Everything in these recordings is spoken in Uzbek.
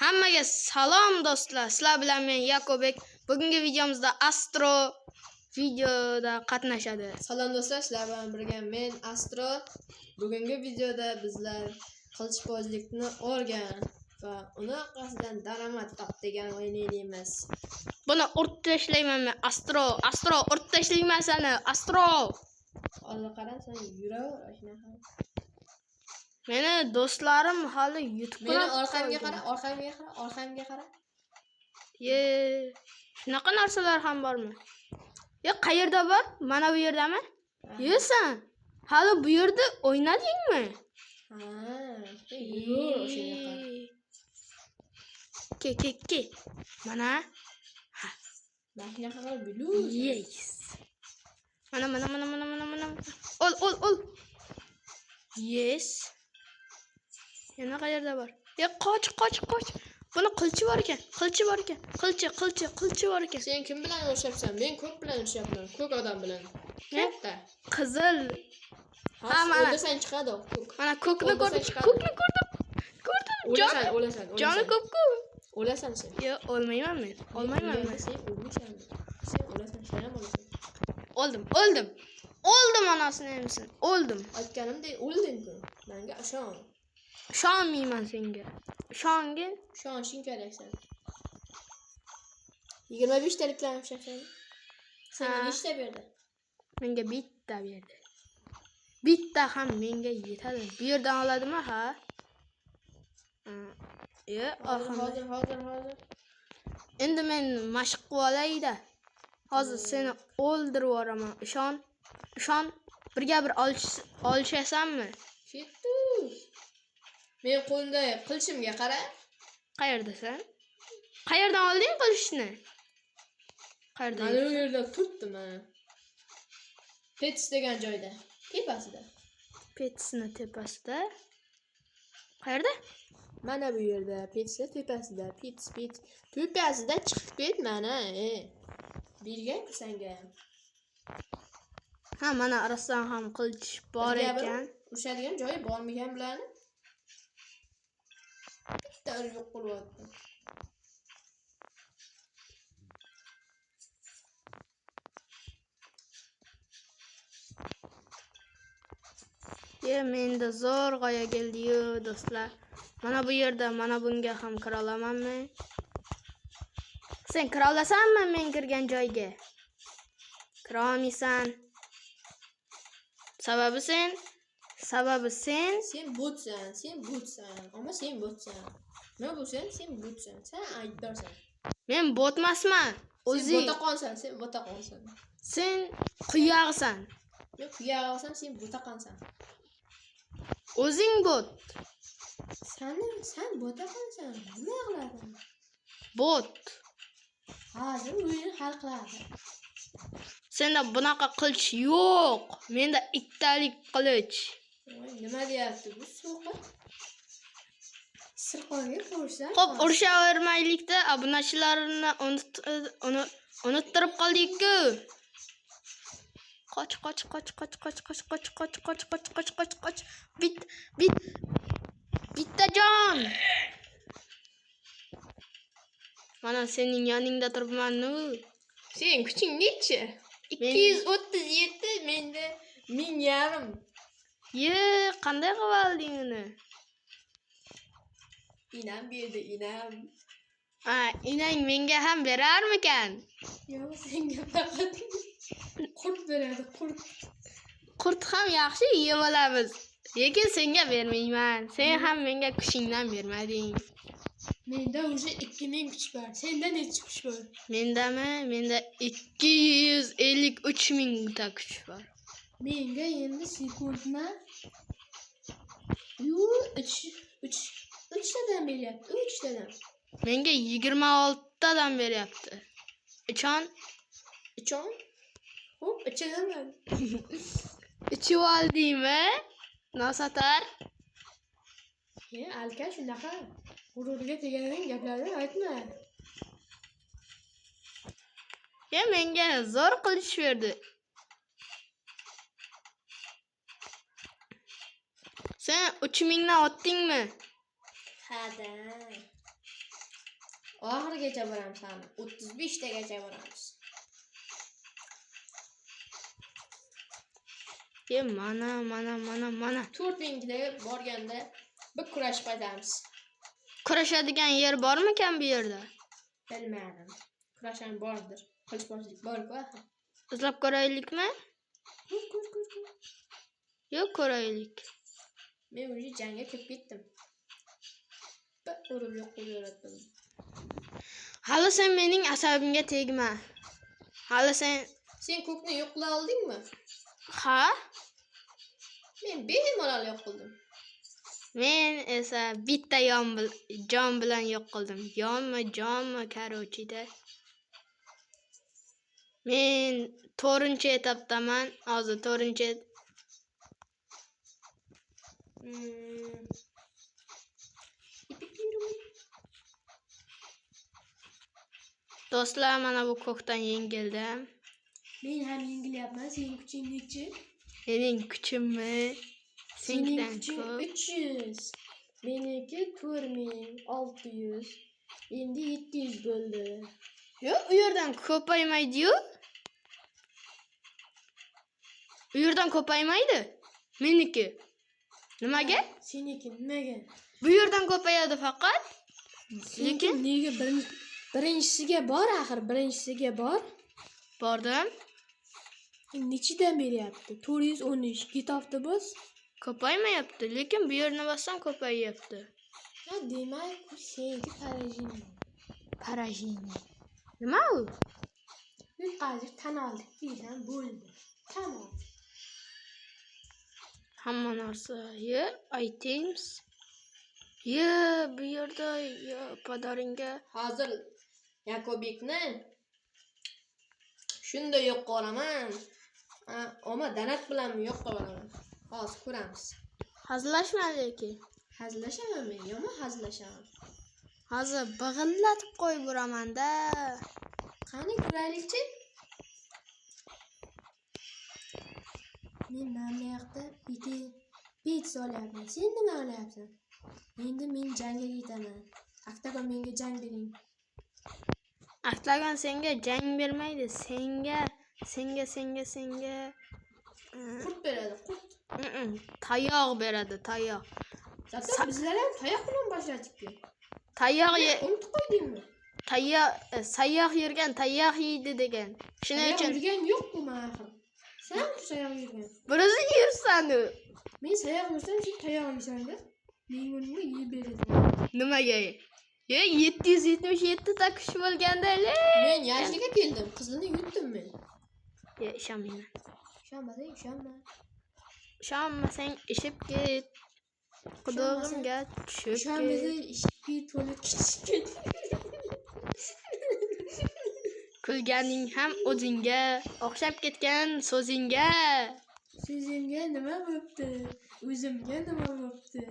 Hammaga salom do'stlar. Sizlar bilan men Yakobek. Bugungi videomizda Astro videoda qatnashadi. Salom do'stlar, sizlar bilan birga men Astro. Bugungi videoda bizlar qilichbozlikni o'rgan va uni orqasidan daromad top degan o'ynaymiz. Buni urib tashlayman men. Astro urib tashlayman seni. Astro. Alla qarang, sen yuraver shunaqa. Meni do'stlarim hali YouTube Meni orqamga qara. Ye, shunaqa narsalar ham bormi? Yo, qayerda bor? Mana bu yerdami? Yo, sen hali bu yerda o'ynadingmi? Yur shunaqa. Ke. Mana. Mashina qilib bilur. Yes. Mana. Ol. Yes. Yana qayerda bor? Ya qoch. Buni qilchi bor ekan. Qilchi bor ekan. Sen kim bilan urishyapsan? Men ko'k bilan urishyapman. Ko'k odam bilan. Katta. Qizil. Ha, mana sen chiqadi ko'k. Mana ko'kni ko'rdim. Ko'rdim. O'lasan. Joni ko'p-ku. O'lasan sen. Yo, o'lmayman men. Sen o'lmaysan. Sen o'lasan, sen ham o'lasan. O'ldim onasini emsin. O'ldim. Aytganimdek o'lding-ku. Menga ishon. Ishonmayman senga. Ishongin. Ishonishing kerak sen. 25 taliklar hamshaksan. Senga nechta berdi? Menga bitta berdi. Bitta ham menga yetadi. Bu yerdan oladimi, ha? Hozir. Endi men mashq qilib olay-da. Hozir seni o'ldirib yuboraman. Ishon. Birga bir olishasanmi? Ketdi. Men qo'limda qilchimga qara. Qayerdasan? Qayerdan olding qilichni? Qayerda? Mana bu yerda turibdim men. Pets degan joyda. Tepasida. Petsni tepasida. Qayerda? Mana bu yerda, Petsni tepasida. Pets. Tepasida chiqib ket mana. Bergan-ku senga. Ha, mana arasdan ham qilich bor ekan. Urushadigan joyi bormikan bularni? Bitta yo'q qilyapti. Menda zo'rg'oya keldi-yu, do'stlar. Mana bu yerda mana bunga ham kira olamanmi? Sen kira olasanmi men kirgan joyga? Kira olmaysan. Sababi sen Sen botsan. Ammo sen botsan. Nima bo'lsan, sen botsan. Sen aybdorsan. Men botmasman. O'zing Sen botaqonsan. Sen quyog'san. Yo'q, quyog'san, sen botaqonsan. O'zing bot. Sen botaqonsan. Nima qilading? Bot. Hozir o'yin hal qiladi. Senda bunaqa qilich yo'q. Menda ikkitalik qilich. Nima deyapti bu so'qi? Sirqonga qo'ysan. Xo'p, urushavermaylik-da, obunachilarni unuttirib qoldik-ku. Qoch. Bittajon. Mana sening yoningda turibman-ku. Sen kuching necha? 237, menda 1000.5. Ye, qanday qilib olding uni? Inam berdi, inam. Inang menga ham berarmikan? Yo'q, senga faqat qurt beradi, qurt. Qurt ham yaxshi yem olamiz. Lekin senga bermayman. Sen ham menga kuchingdan bermading. Menda o'zi 2000 kuch bor. Senda necha kuch bor? Menda 253 ta kuch bor. Menga endi sekundna 3 tadan beryapti. 3 tadan. Menga 26 tadan beryapti. Ichon? Hop, ichaman. Ichib oldingmi? Nosatar. Alka shunaqa g'ururga tegadigan gaplarni aytma. Menga zo'r qilich berdi. Sen 3000 dan o'tdingmi? Hada. Oxirigacha boramiz ham. 35 tagacha boramiz. Mana. 4000 ga borganda bir kurashib qaytamiz. Kurashadigan yer bormikan bu yerda? Bilmadim. Kurashgan bordir. Qilichbozlik bor-ku. Izlab ko'raylikmi? Ko'r. Yo'q, ko'raylik. Men уже jangga kirib ketdim. Bir urib yo'q qilib yubordim. Hali sen mening asabimga tegma. Hali Sen ko'kni yo'q qila oldingmi? ha? Men bemalol yo'q qildim. Men esa bitta jon bilan yo'q qildim. Jonmi, karochida. Men 4-etapdaman. Hozir 4-et. Do'stlar, mana bu ko'kdan yengildim. Men ham yengilyapman. Sening kuching nechi? Mening kuchimmi? Sening Sendan kuching ko'p. 300. Meniki 4600. Endi 700 bo'ldi. Yo'q, u yerdan ko'paymaydi-yu. U yerdan ko'paymaydi. Meniki. Nimaga? Seniki nimaga? Bu yerdan ko'payadi faqat. Lekin nega birinchisiga bor axir, birinchisiga bor. bordim. Nechidan beryapti? 413 ketafti bos. Ko'paymayapti, lekin bu yerni bossam ko'payyapti. Ha, demak, seniki Parajini. Nima u? Biz hozir tan oldik, deysan bo'ldi. Tamam. Hamma narsa. Items. Bu yerda padaringa. Hozir Yakobekni shunda yo'q qolaman. Ama danat bilanmi yo'q qolaman. Hozir ko'ramiz. Hazillashma lekin. Hazillashaman men, yomon hazillashaman. Hozir big'illatib qo'yib uraman-da. Qani ko'raylikchi? Men mana yoqda bit solyapman. Sen nima qilyapsan? Endi men jangga ketaman. Aktagon menga jang bering. Aktagon senga jang bermaydi. Senga Qurt beradi, qurt. tayoq beradi, tayoq. Zaten bizlar ham tayoq bilan boshladik-ku. Tayoq Unutib qo'ydingmi? sayoq yurgan tayoq yeydi degan. Shuning uchun yurgan yo'q-ku men axir. Sen sayoq yurgan. birisi yursan-u. Men sayoq yursam, sen tayoq yeysan-da. Men uni yeb beraman. Nimaga? 777 ta kuch bo'lganda-le. Men yoshlikka keldim, qizini yutdim men. Ishonmayman. Ishonmasang, ishonma. Ishonmasang ishib ket. Qudog'imga tushib ket. Ishonmasang, ishib ket, to'lib ketishib ket. Kulganing ham o'zingga, o'xshab ketgan so'zingga. Sizimga nima bo'pti? O'zimga nima bo'pti?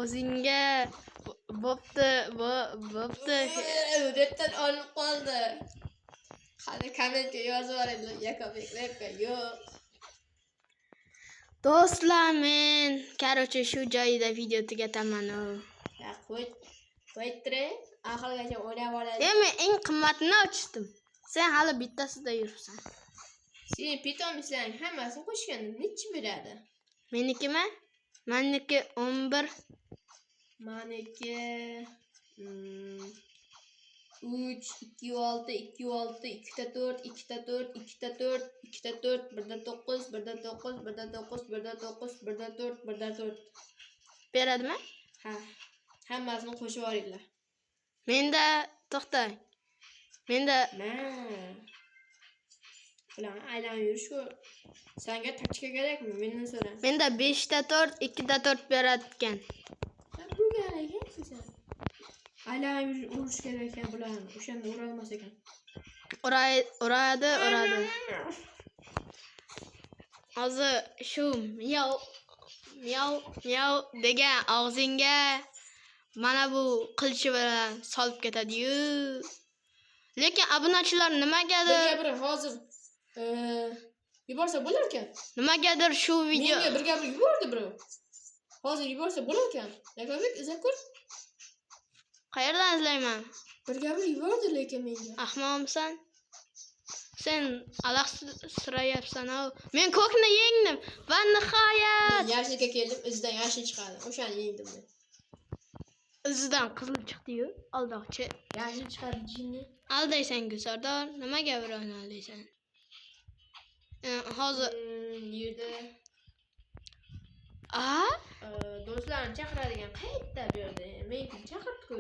O'zingga bo'pti. Repdan olib qoldi. Hadi kommentga yozib yuboringlar. Yakobek repga yo'q. Do'stlar, men karochi shu joyida video tugataman. Ya qo'ytre, oxirigacha o'ynab oladi. Men eng qimmatini ochdim. Sen hali bittasida yuribsan. Sen pitomizlarning hammasini qo'shganda nechi beradi? Menikimi? Meniki 11. Meniki 3, 2, 6, 2, 6, 2 ta 4, 2 ta 4, 2 ta 4, 2 ta 4, 1 ta 9, 1 ta 9, 1 ta 9, 1 ta 9, 1 ta 4, 1 ta 4. Beradimi? Ha. Hammasini qo'shib yuboringlar. Menda to'xtang. Menda bilan aylanib yurish-ku. Senga taktika kerakmi? Mendan so'ra. Menda 5 ta 4, 2 ta 4 beratgan. Bu kerak ekan. Aylanib urish kerak ekan bularni. O'shanda urolmas ekan. Uradi. Hozir shu miyav degan og'zingga mana bu qilichi bilan solib ketadi-yu. Lekin obunachilar nimagadir Birga hozir yuborsa bo'lar ekan. Nimagadir shu video menga birga yubordi birov. Hozir yuborsa bo'lar ekan. Yakobek izlab ko'r. qayerdan izlayman? Bir gapni yubordi lekin menga. Ahmoqmisan? Sen alahsirayapsan. Men ko'kni yengdim va nihoyat Men yashilga keldim, izidan yashil chiqadi. O'shani yengdim men. izidan qizil chiqdi-yu, aldoqchi. Yashil chiqadi jinni. Aldaysan Gulsardor, nimaga birovni aldaysan? Hozir Yerda a? do'stlarni chaqiradigan qayerda bu yerda? Men chaqirdi-ku.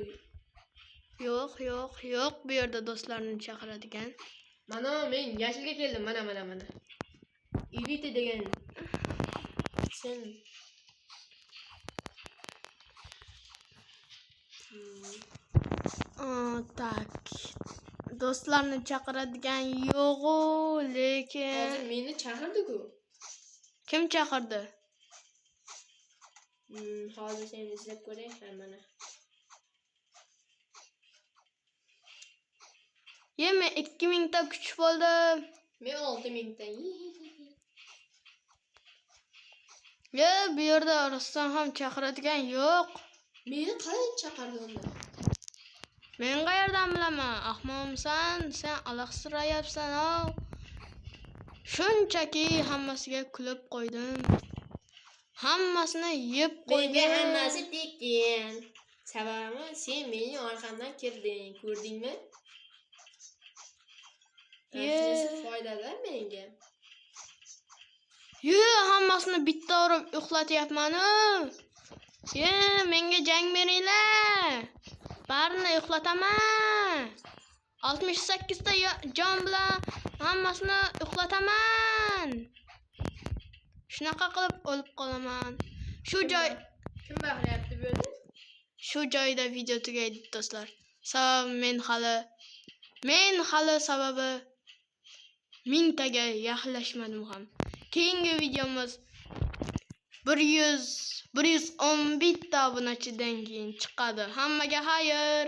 Yo'q, bu yerda do'stlarni chaqiradigan. Mana men yashilga keldim, mana. Elite degan. Sen Tak. Do'stlarni chaqiradigan yo'q-u, lekin hozir meni chaqirdi-ku. kim chaqirdi? Hozir seni izlab ko'ray, mana. Men 2000 ta kuch bo'ldim. Men 6000 ta. Bu yerda rostdan ham chaqiradigan yo'q. Meni qayerga chaqirdi unda? Men qayerdan bilaman? Ahmoqmisan? Sen alahsirayapsan. Shunchaki hammasiga kulib qo'ydim. Hammasini yeb qo'ydim. Menga hammasi tekin. Sababi sen mening orqamdan kirding, ko'rdingmi? Natijasi foydada menga. Hammasini bitta urib uxlatyapman-u. Menga jang beringlar. Barini uxlataman. 68 ta jon bilan hammasini uxlataman. Shunaqa qilib o'lib qolaman. Shu Kim baqirayapti bu yerda? Shu joyda video tugaydi do'stlar. Sababi men hali sababi 1000 taga yaqinlashmadim ham. Keyingi videomiz 111 ta obunachidan keyin chiqadi. Hammaga xayr.